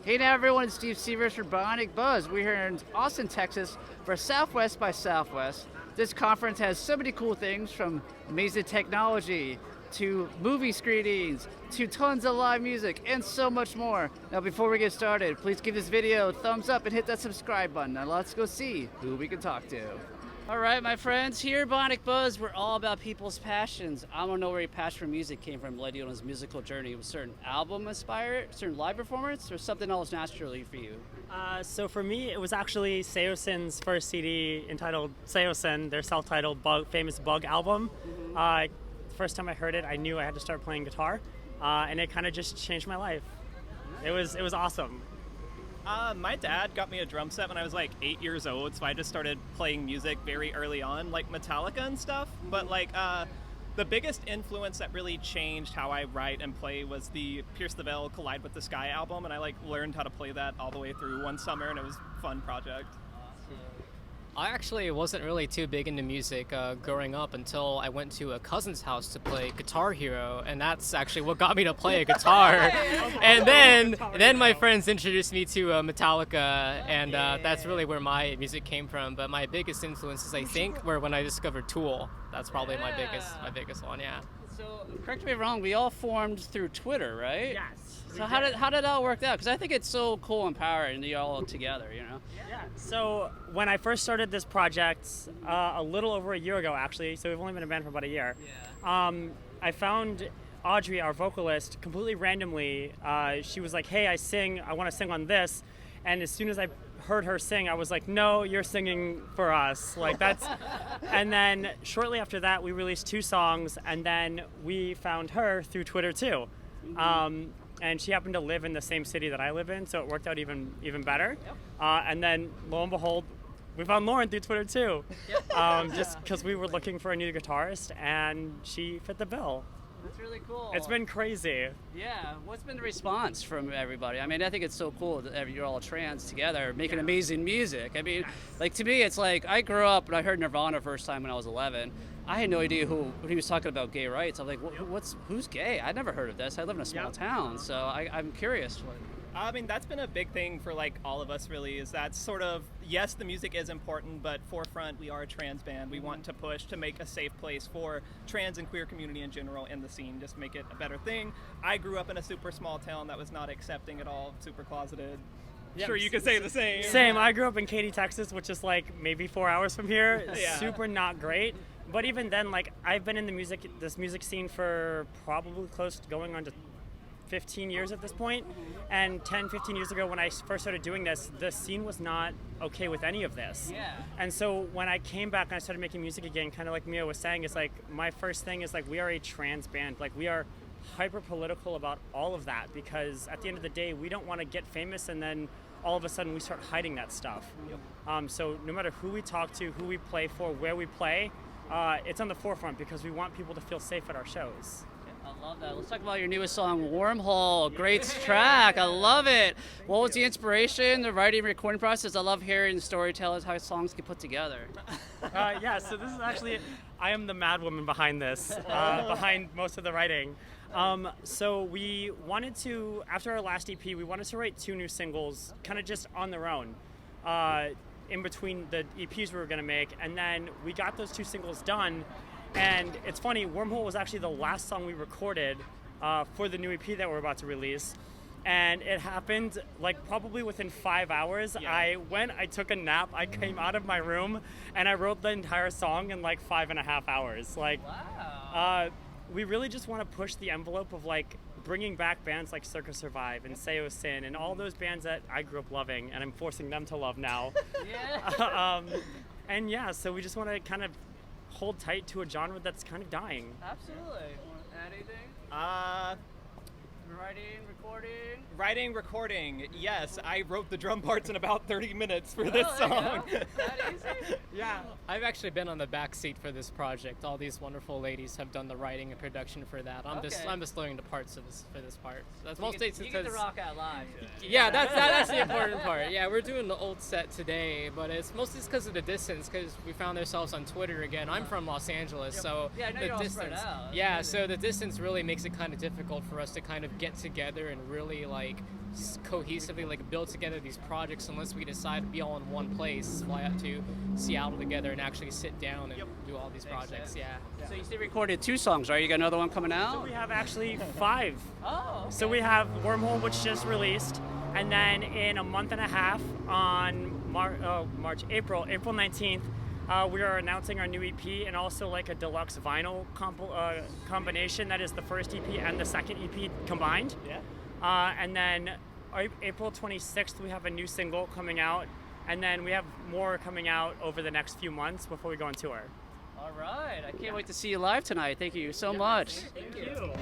Hey now everyone, it's Steve Severs for Bionic Buzz. We're here in Austin, Texas for Southwest by Southwest. This conference has so many cool things from amazing technology to movie screenings to tons of live music and so much more. Now before we get started, please give this video a thumbs up and hit that subscribe button. Now let's go see who we can talk to. All right, my friends, here at Bionic Buzz, we're all about people's passions. I want to know where your passion for music came from, led you on his musical journey. Was a certain album inspired, certain live performance, or something else naturally for you? So for me, it was actually Seosin's first CD entitled Seosin, their self-titled famous Bug album. First time I heard it, I knew I had to start playing guitar, and it kind of just changed my life. It was awesome. My dad got me a drum set when I was like 8 years old, so I just started playing music very early on, like Metallica and stuff. But like the biggest influence that really changed how I write and play was the Pierce the Veil Collide with the Sky album, and I like learned how to play that all the way through one summer, and it was a fun project. I actually wasn't really too big into music growing up until I went to a cousin's house to play Guitar Hero, and that's actually what got me to play a guitar. And then my friends introduced me to Metallica, and that's really where my music came from. But my biggest influences, I think, were when I discovered Tool. That's probably my biggest one, yeah. So, correct me if I'm wrong, we all formed through Twitter, right? Yes. So how did that all work out? Because I think it's so cool and empowering that you're all together, you know? Yeah. So when I first started this project, a little over a year ago, actually, so we've only been a band for about a year, I found Audrey, our vocalist, completely randomly. She was like, hey, I want to sing on this. And as soon as I heard her sing, I was like, no, you're singing for us. Like that's, and then shortly after that, we released 2 songs, and then we found her through Twitter too. And she happened to live in the same city that I live in, so it worked out even better. Yep. And then lo and behold, we found Lauren through Twitter too. Just because we were looking for a new guitarist, and she fit the bill. That's really cool. It's been crazy. Yeah. What's been the response from everybody? I mean, I think it's so cool that you're all trans together making amazing music. I mean, like to me, it's like I grew up and I heard Nirvana first time when I was 11. I had no idea when he was talking about gay rights. I'm like, who's gay? I never heard of this. I live in a small town, so I'm curious. I mean, that's been a big thing for like all of us really, is that sort of, yes, the music is important, but forefront, we are a trans band. We want to push to make a safe place for trans and queer community in general in the scene, just make it a better thing. I grew up in a super small town that was not accepting at all, super closeted. Yep. Sure, you could say the same. Same. I grew up in Katy, Texas, which is like maybe 4 hours from here. Yeah. Super not great. But even then, like I've been in this music scene for probably close to going on to 15 years at this point. And 10, 15 years ago when I first started doing this, the scene was not okay with any of this. Yeah. And so when I came back and I started making music again, kind of like Mia was saying, it's like my first thing is like we are a trans band. Like we are hyper political about all of that, because at the end of the day, we don't want to get famous and then all of a sudden we start hiding that stuff. So no matter who we talk to, who we play for, where we play, it's on the forefront because we want people to feel safe at our shows. I love that. Let's talk about your newest song, Wormhole. Great track. I love it. What was the inspiration, the writing and recording process? I love hearing storytellers, how songs get put together. So this is actually, I am the mad woman behind this, behind most of the writing. So we wanted to, after our last EP, we wanted to write 2 new singles, kind of just on their own, in between the EPs we were going to make. And then we got those 2 singles done. And it's funny, Wormhole was actually the last song we recorded for the new EP that we're about to release. And it happened like probably within 5 hours. Yeah. I took a nap, I came out of my room, and I wrote the entire song in like 5.5 hours. Like, Wow. We really just want to push the envelope of like bringing back bands like Circus Survive and Seo Sin and all those bands that I grew up loving and I'm forcing them to love now. Yeah. So we just want to kind of hold tight to a genre that's kind of dying. Absolutely. Want to add anything? Writing, recording. Yes, I wrote the drum parts in about 30 minutes for this song. That easy? Yeah. I've actually been on the back seat for this project. All these wonderful ladies have done the writing and production for that. I'm just learning the parts for this part. That's mostly You get to rock out live. Yeah, that's the important part. Yeah, we're doing the old set today, but it's mostly because of the distance, because we found ourselves on Twitter again. I'm from Los Angeles, so Yeah, I know the you're all distance. spread out. Yeah, so the distance really makes it kind of difficult for us to kind of get together and really like cohesively like build together these projects unless we decide to be all in one place, fly out to Seattle together and actually sit down and do all these projects. Yeah. So you said recorded 2 songs, right? You got another one coming out? So we have actually 5. Oh, okay. So we have Wormhole, which just released, and then in a month and a half on April 19th, we are announcing our new EP and also like a deluxe vinyl combination that is the first EP and the second EP combined. Yeah. And then April 26th, we have a new single coming out, and then we have more coming out over the next few months before we go on tour. All right. I can't wait to see you live tonight. Thank you so much. Thank you.